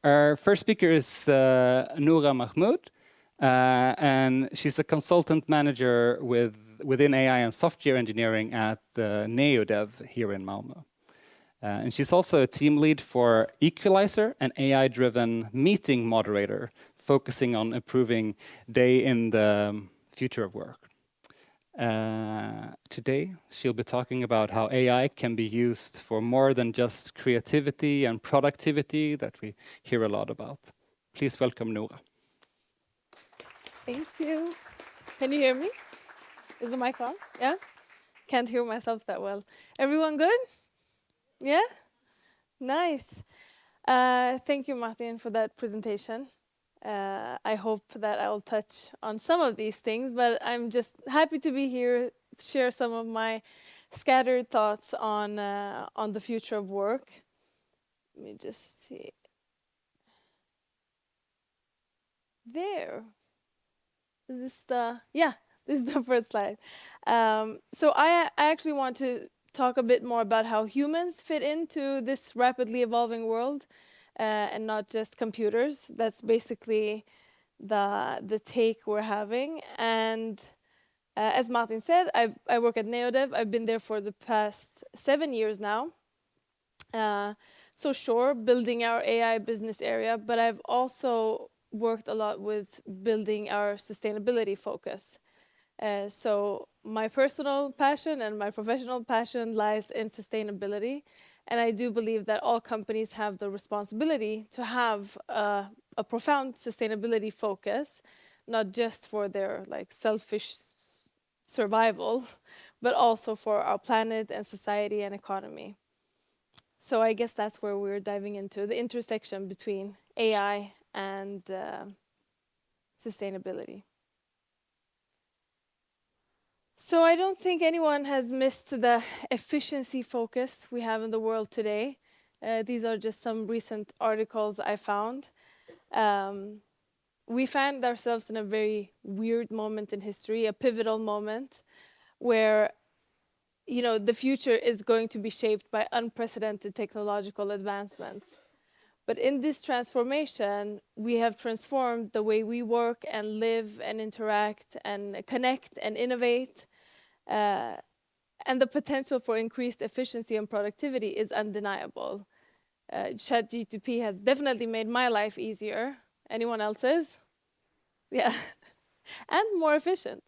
Our first speaker is Nura Mahmod, and she's a consultant manager within AI and software engineering at Neodev here in Malmö. And she's also a team lead for Equalizer, an AI-driven meeting moderator focusing on improving day in the future of work. Today, she'll be talking about how AI can be used for more than just creativity and productivity that we hear a lot about. Please welcome Nura. Thank you. Can you hear me? Is the mic on? Yeah? Can't hear myself that well. Everyone good? Yeah? Nice. Thank you, Martin, for that presentation. I hope that I'll touch on some of these things, but I'm just happy to be here to share some of my scattered thoughts on the future of work. Let me just see. There. Is this the, yeah, this is the first slide. So I actually want to talk a bit more about how humans fit into this rapidly evolving world and not just computers. That's basically the take we're having. And as Martin said, I work at Neodev. I've been there for the past 7 years now. So sure, building our AI business area, but I've also worked a lot with building our sustainability focus. So my personal passion and my professional passion lies in sustainability. And I do believe that all companies have the responsibility to have a profound sustainability focus, not just for their like selfish survival, but also for our planet and society and economy. So I guess that's where we're diving into, the intersection between AI and sustainability. So I don't think anyone has missed the efficiency focus we have in the world today. These are just some recent articles I found. We find ourselves in a very weird moment in history, a pivotal moment where the future is going to be shaped by unprecedented technological advancements. But in this transformation, we have transformed the way we work and live and interact and connect and innovate. And the potential for increased efficiency and productivity is undeniable. ChatGPT has definitely made my life easier. Anyone else's? Yeah, and more efficient.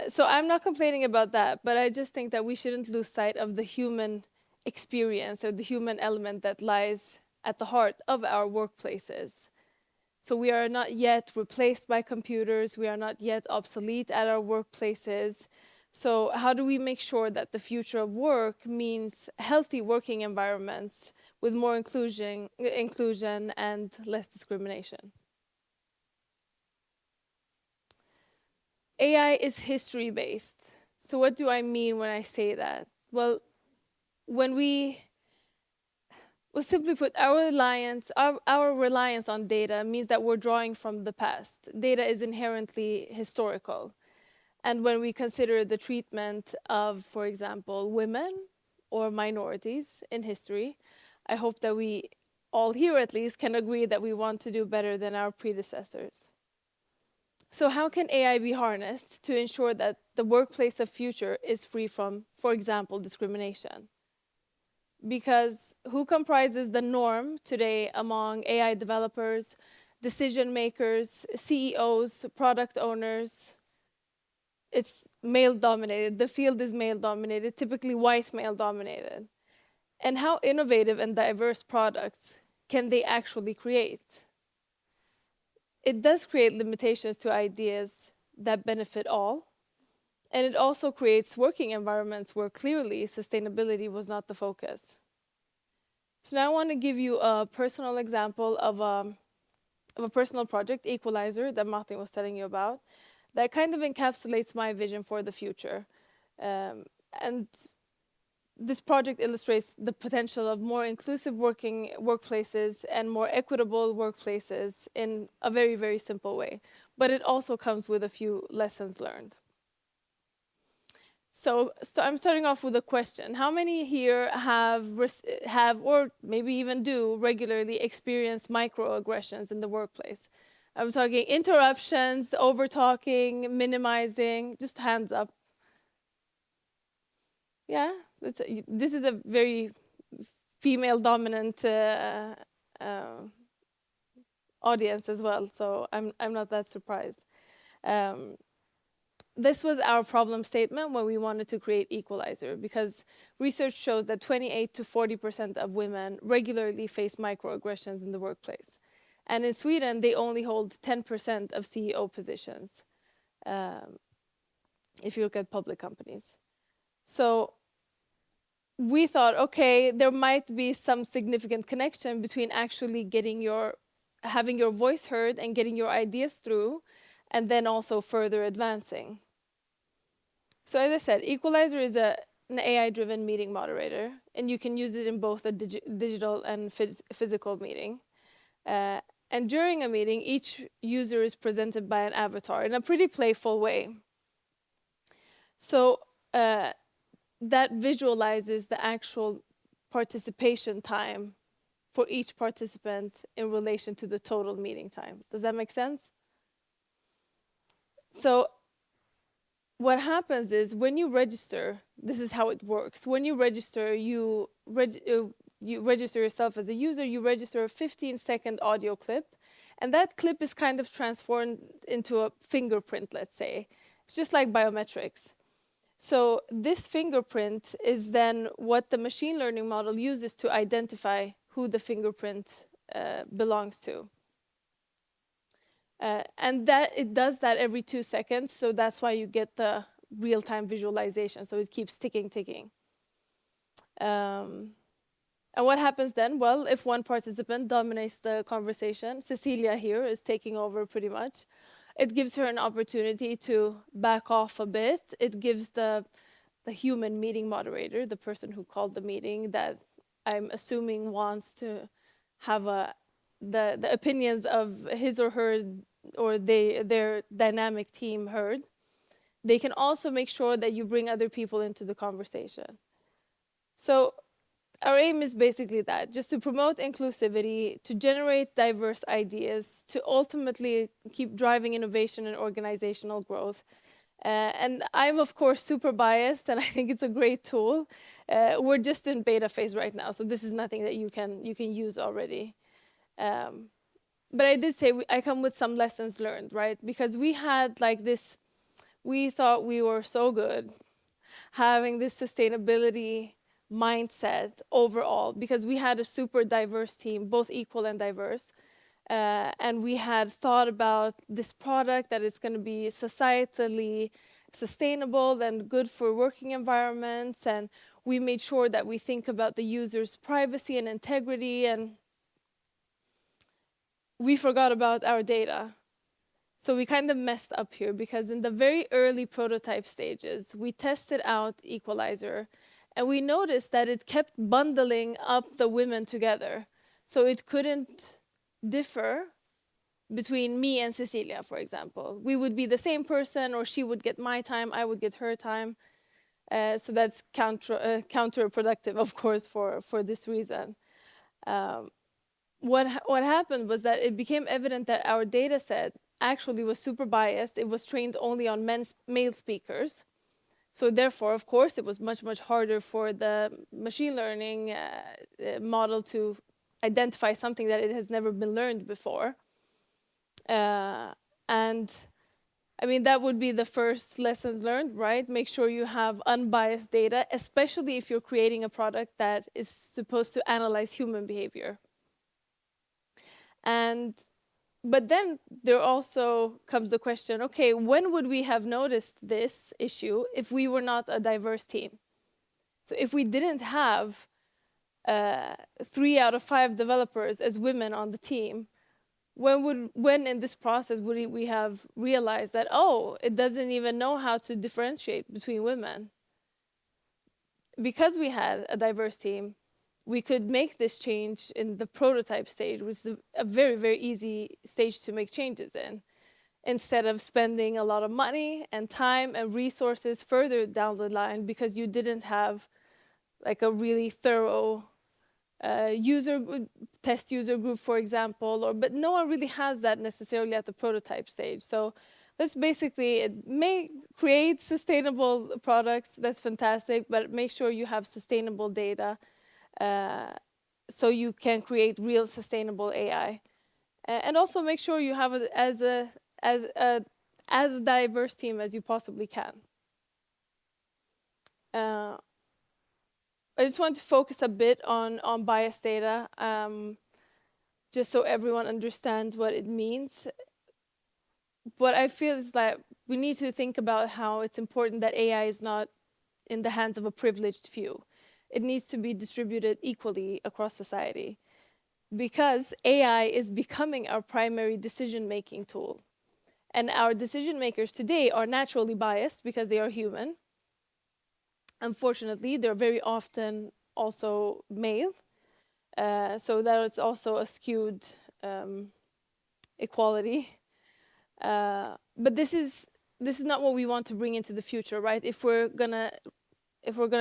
So I'm not complaining about that, but I just think that we shouldn't lose sight of the human experience or the human element that lies at the heart of our workplaces. So we are not yet replaced by computers. We are not yet obsolete at our workplaces. So how do we make sure that the future of work means healthy working environments with more inclusion and less discrimination? AI is history-based. So what do I mean when I say that? Well, simply put, our reliance on data means that we're drawing from the past. Data is inherently historical. And when we consider the treatment of, for example, women or minorities in history, I hope that we all here at least can agree that we want to do better than our predecessors. So how can AI be harnessed to ensure that the workplace of future is free from, for example, discrimination? Because who comprises the norm today among AI developers, decision makers, CEOs, product owners? It's male dominated. The field is male dominated, typically white male dominated. And how innovative and diverse products can they actually create? It does create limitations to ideas that benefit all. And it also creates working environments where clearly sustainability was not the focus. So now I want to give you a personal example of a personal project, Equalizer, that Martin was telling you about, that kind of encapsulates my vision for the future. And this project illustrates the potential of more inclusive workplaces and more equitable workplaces in a very, very simple way. But it also comes with a few lessons learned. So I'm starting off with a question. How many here have or maybe even do regularly experience microaggressions in the workplace? I'm talking interruptions, over-talking, minimizing, just hands up. Yeah, this is a very female-dominant audience as well, so I'm not that surprised. This was our problem statement when we wanted to create Equalizer, because research shows that 28 to 40% of women regularly face microaggressions in the workplace. And in Sweden, they only hold 10% of CEO positions, if you look at public companies. So we thought, okay, there might be some significant connection between actually having your voice heard and getting your ideas through, and then also further advancing. So as I said, Equalizer is an AI-driven meeting moderator, and you can use it in both a digital and physical meeting. And during a meeting, each user is presented by an avatar in a pretty playful way. So that visualizes the actual participation time for each participant in relation to the total meeting time. Does that make sense? So what happens is when you register, this is how it works. When you register, you register yourself as a user, you register a 15-second audio clip, and that clip is kind of transformed into a fingerprint, let's say. It's just like biometrics. So this fingerprint is then what the machine learning model uses to identify who the fingerprint belongs to. And that it does that every 2 seconds, so that's why you get the real-time visualization. So it keeps ticking. And what happens then? Well, if one participant dominates the conversation, Cecilia here is taking over pretty much. It gives her an opportunity to back off a bit. It gives the human meeting moderator, the person who called the meeting, that I'm assuming wants to have the opinions of his or her or their dynamic team heard. They can also make sure that you bring other people into the conversation. So our aim is basically that, just to promote inclusivity, to generate diverse ideas, to ultimately keep driving innovation and organizational growth. And I'm, of course, super biased, and I think it's a great tool. We're just in beta phase right now, so this is nothing that you can use already. But I did say I come with some lessons learned, right? Because we had like this, we thought we were so good having this sustainability mindset overall, because we had a super diverse team, both equal and diverse. And we had thought about this product that is going to be societally sustainable and good for working environments. And we made sure that we think about the user's privacy and integrity, and we forgot about our data. So we kind of messed up here, because in the very early prototype stages, we tested out Equalizer, and we noticed that it kept bundling up the women together. So it couldn't differ between me and Cecilia, for example. We would be the same person, or she would get my time, I would get her time. So that's counterproductive, of course, for this reason. What happened was that it became evident that our data set actually was super biased. It was trained only on male speakers. So therefore, of course, it was much, much harder for the machine learning model to identify something that it has never been learned before. And I mean, that would be the first lessons learned, right? Make sure you have unbiased data, especially if you're creating a product that is supposed to analyze human behavior. But then there also comes the question, okay, when would we have noticed this issue if we were not a diverse team? So if we didn't have 3 out of 5 developers as women on the team, when in this process would we have realized that, oh, it doesn't even know how to differentiate between women? Because we had a diverse team, we could make this change in the prototype stage, which is a very, very easy stage to make changes in. instead of spending a lot of money and time and resources further down the line because you didn't have like a really thorough test user group, for example, but no one really has that necessarily at the prototype stage. So let's basically, it may create sustainable products, that's fantastic, but make sure you have sustainable data so you can create real sustainable AI. And also make sure you have it as a diverse team as you possibly can. I just want to focus a bit on bias data, just so everyone understands what it means. What I feel is that we need to think about how it's important that AI is not in the hands of a privileged few. It needs to be distributed equally across society, because AI is becoming our primary decision-making tool. And our decision makers today are naturally biased because they are human. Unfortunately, they're very often also male. So that is also a skewed equality. But this is not what we want to bring into the future, right? If we're gonna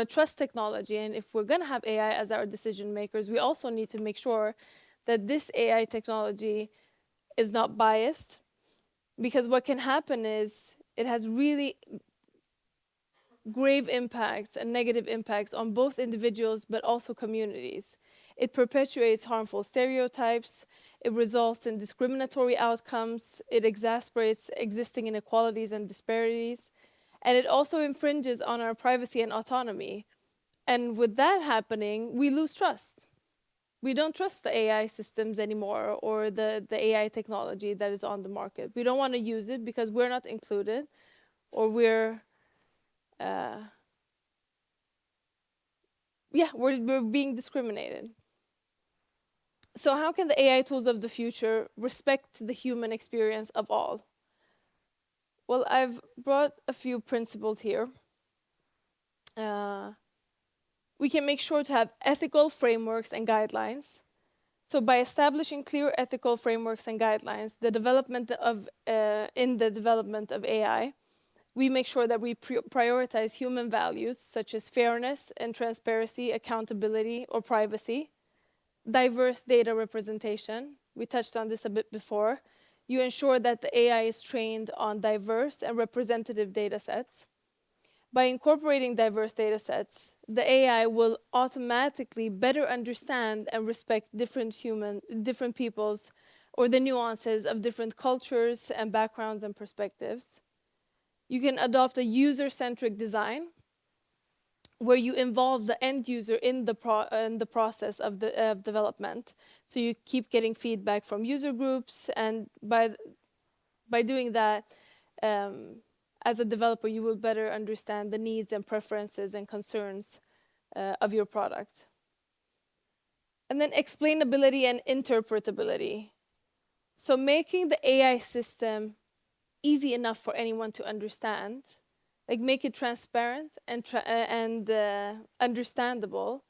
trust technology and if we're gonna have AI as our decision makers, we also need to make sure that this AI technology is not biased, because what can happen is it has really grave impacts and negative impacts on both individuals but also communities. It perpetuates harmful stereotypes, it results in discriminatory outcomes, it exacerbates existing inequalities and disparities, and it also infringes on our privacy and autonomy. And with that happening, we lose trust. We don't trust the AI systems anymore, or the AI technology that is on the market. We don't want to use it because we're not included, or we're being discriminated. So how can the AI tools of the future respect the human experience of all? Well, I've brought a few principles here. We can make sure to have ethical frameworks and guidelines. So by establishing clear ethical frameworks and guidelines, in the development of AI, we make sure that we prioritize human values such as fairness and transparency, accountability, or privacy. Diverse data representation, we touched on this a bit before. You ensure that the AI is trained on diverse and representative data sets. By incorporating diverse data sets, the AI will automatically better understand and respect different people's, or the nuances of different cultures and backgrounds and perspectives. You can adopt a user-centric design where you involve the end user in the process of development. So you keep getting feedback from user groups, and by doing that, as a developer, you will better understand the needs and preferences and concerns of your product. And then explainability and interpretability. So making the AI system easy enough for anyone to understand, like make it transparent and understandable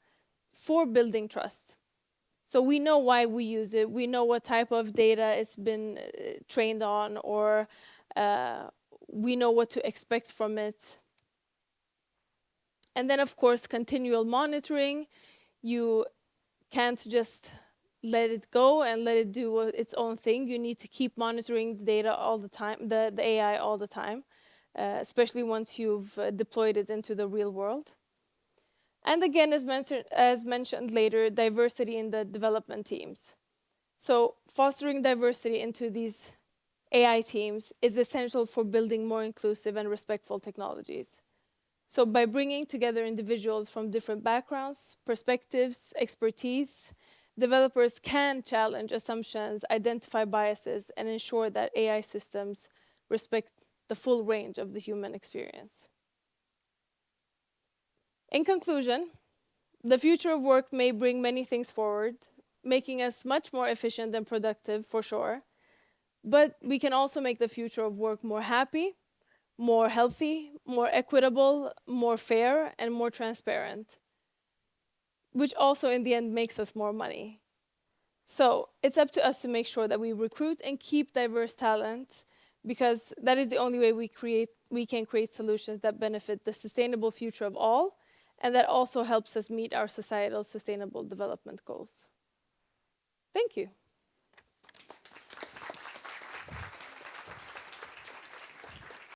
for building trust. So we know why we use it, we know what type of data it's been trained on, or we know what to expect from it. And then, of course, continual monitoring. You can't just let it go and let it do its own thing. You need to keep monitoring the data all the time, the AI all the time, especially once you've deployed it into the real world. And again, as mentioned later, diversity in the development teams. So fostering diversity into these AI teams is essential for building more inclusive and respectful technologies. So by bringing together individuals from different backgrounds, perspectives, expertise, developers can challenge assumptions, identify biases, and ensure that AI systems respect the full range of the human experience. In conclusion, the future of work may bring many things forward, making us much more efficient and productive for sure. But we can also make the future of work more happy, more healthy, more equitable, more fair, and more transparent, which also in the end makes us more money. So it's up to us to make sure that we recruit and keep diverse talent, because that is the only way we can create solutions that benefit the sustainable future of all, and that also helps us meet our societal sustainable development goals. Thank you.